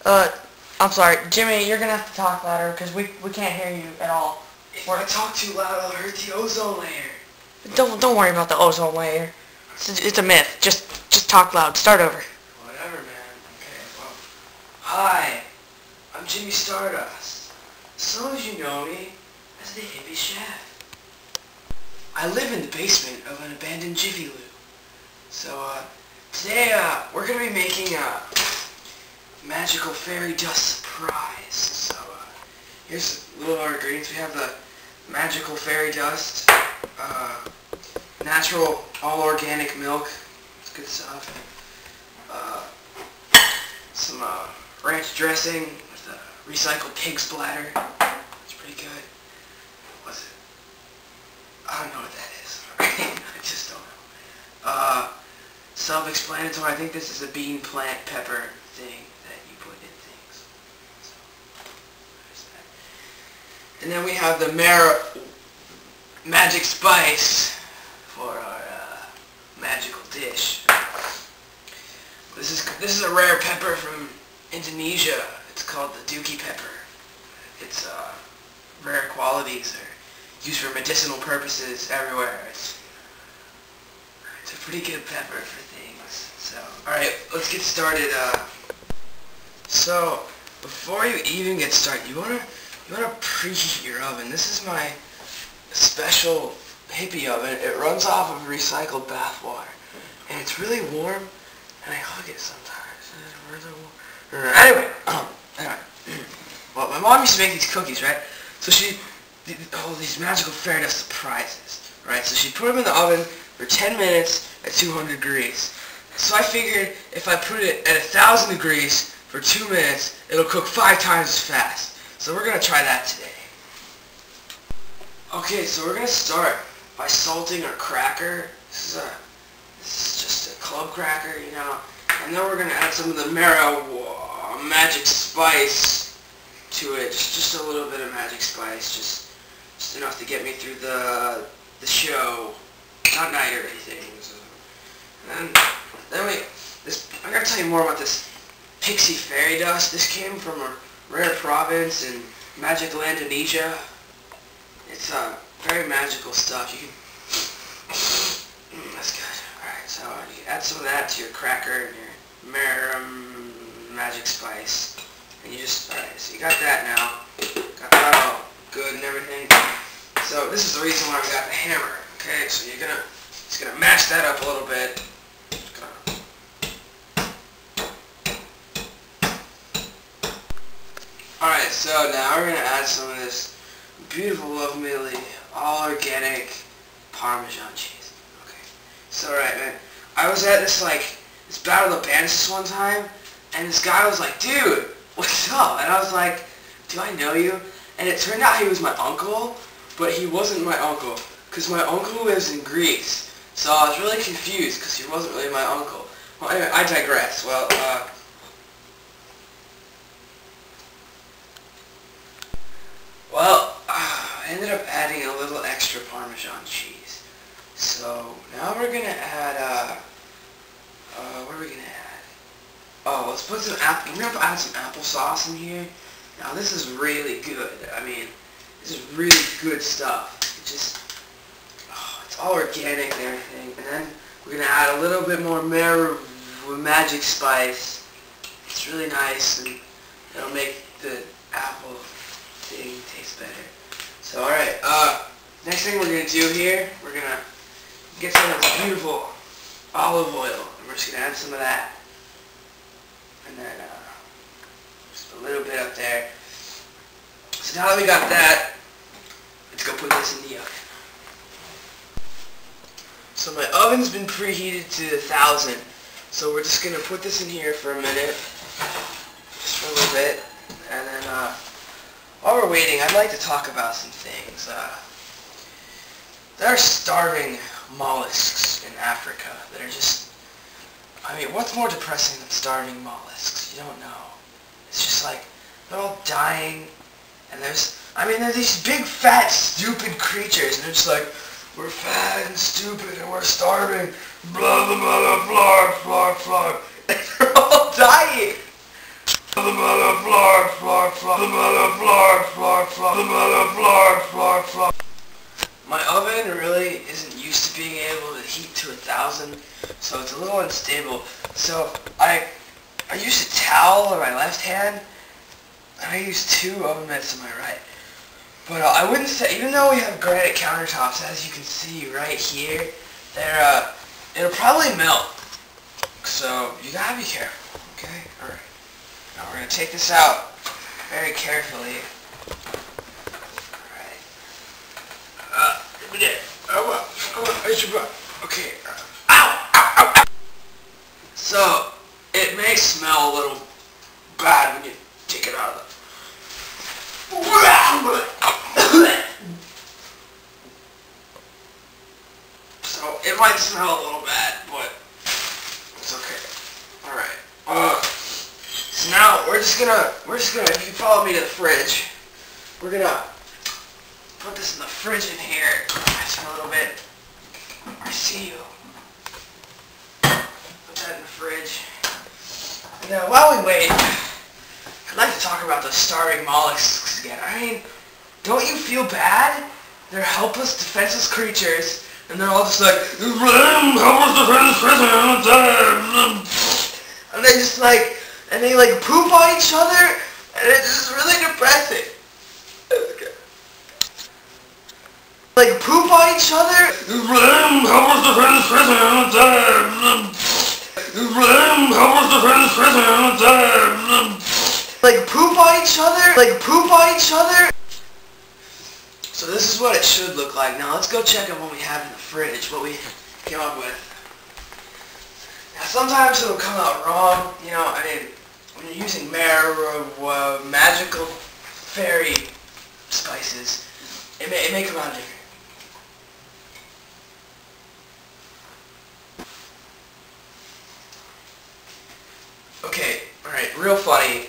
Uh, I'm sorry, Jimmy. You're gonna have to talk louder because we can't hear you at all. If I talk too loud, I'll hurt the ozone layer. Don't worry about the ozone layer. It's a myth. Just talk loud. Start over. Whatever, man. Okay, well. Hi, I'm Jimmy Stardust. Some of you know me as the Hippie Chef. I live in the basement of an abandoned Jiffy Lube. So, today, we're gonna be making a magical fairy dust surprise. So, here's a little of our ingredients. We have the magical fairy dust, natural, all-organic milk. It's good stuff. Some ranch dressing with recycled pig's bladder. It's pretty good. What's it? I don't know what that is. I just don't know. Self-explanatory. I think this is a bean plant pepper thing that you put in things. So, there's that. And then we have the magic spice for our magical dish. This is a rare pepper from Indonesia. It's called the dookie pepper. Its rare qualities are used for medicinal purposes everywhere. It's a pretty good pepper for things. So, alright, let's get started. So, before you even get started, you wanna preheat your oven. This is my special hippie oven. It runs off of recycled bath water. And it's really warm, and I hug it sometimes. It's really warm. Anyway, well, my mom used to make these cookies, right? So these magical fairy dust surprises, right? So she'd put them in the oven for 10 minutes at 200 degrees. So I figured if I put it at 1,000 degrees for 2 minutes, it'll cook 5 times as fast. So we're going to try that today. Okay, so we're going to start by salting our cracker. This is just a club cracker, you know. And then we're going to add some of the magic spice to it. Just a little bit of magic spice. Just enough to get me through the show. Not night or anything. So. And then I'm going to tell you more about this pixie fairy dust. This came from a rare province in magical Indonesia. It's very magical stuff. You can... that's good. Alright, so you add some of that to your cracker and your magic spice. And you just... Alright, so you got that now. Got that all good and everything. So this is the reason why we got the hammer. Okay, so you're just gonna mash that up a little bit. Alright, so now we're gonna add some of this beautiful, lovely, all organic Parmesan cheese. Okay. So alright, man. I was at this Battle of the Bands one time, and this guy was like, "Dude, what's up?" And I was like, "Do I know you?" And it turned out he was my uncle, but he wasn't my uncle, because my uncle lives in Greece. So I was really confused, because he wasn't really my uncle. Well, anyway, I digress. Well, I ended up adding a little extra Parmesan cheese. So now we're gonna add, what are we gonna add? Oh, let's put some apple. We're gonna add some applesauce in here. Now this is really good. I mean, this is really good stuff. It's all organic and everything. And then we're gonna add a little bit more magic spice. It's really nice, and it'll make the apple thing taste better. So alright, next thing we're going to do here, we're going to get some of this beautiful olive oil, and we're just going to add some of that. And then, just a little bit up there. So now that we got that, let's go put this in the oven. So my oven's been preheated to 1,000, so we're just going to put this in here for a minute, just for a little bit, and then, while we're waiting, I'd like to talk about some things. There are starving mollusks in Africa that are just... I mean, what's more depressing than starving mollusks? You don't know. It's just like, they're all dying, and there's these big, fat, stupid creatures, and they're just like, "We're fat and stupid, and we're starving, blah, blah, blah, blah, blah, blah, blah." And they're all dying. My oven really isn't used to being able to heat to 1,000, so it's a little unstable. So I use a towel on my left hand, and I use 2 oven mitts on my right. But I wouldn't say, even though we have granite countertops, as you can see right here, it'll probably melt. So you gotta be careful, okay? Alright. Now we're gonna take this out very carefully. Alright. Okay. Ow! Ow! Ow! Ow! So, it may smell a little bad when you take it out of the... So, it might smell a little bad, but it's okay. Alright. So now, we're just gonna, if you follow me to the fridge, we're gonna put this in the fridge in here. Just a little bit. I see you. Put that in the fridge. Now, while we wait, I'd like to talk about those starving mollusks again. I mean, don't you feel bad? They're helpless, defenseless creatures, and they're all just like, and they just like, and they like poop on each other, and it's just really depressing. Like poop on each other. Like poop on each other. Like poop on each other. So this is what it should look like. Now let's go check out what we have in the fridge. What we came up with. Now sometimes it'll come out wrong. You know, I mean, when you're using magical fairy spices, it may come out different. Okay, alright, real funny.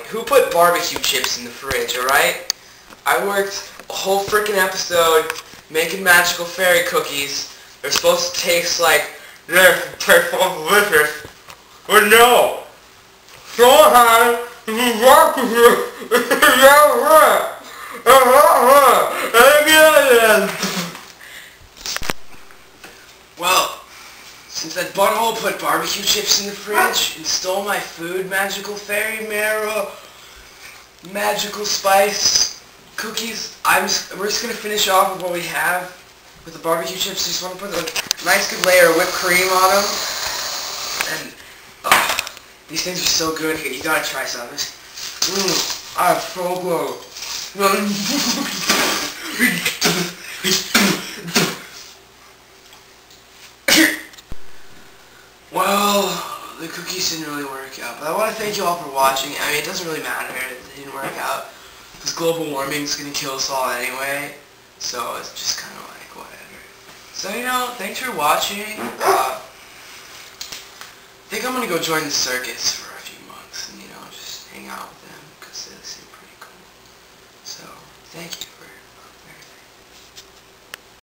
Who put barbecue chips in the fridge, alright? I worked a whole freaking episode making magical fairy cookies. They're supposed to taste like this, taste so delicious. But no! Sometimes, well, since that butthole put barbecue chips in the fridge and stole my food, magical fairy marrow, magical spice cookies, we're just gonna finish off with what we have with the barbecue chips. Just want to put a nice good layer of whipped cream on them, and these things are so good. You gotta try some of this. I'm so good. Well, the cookies didn't really work out, but I want to thank you all for watching. I mean, it doesn't really matter if they didn't work out, because global warming is going to kill us all anyway, so it's just kind of like, whatever. So, you know, thanks for watching. I think I'm going to go join the circus for a few months and, you know, just hang out with them, because they seem pretty cool. So, thank you.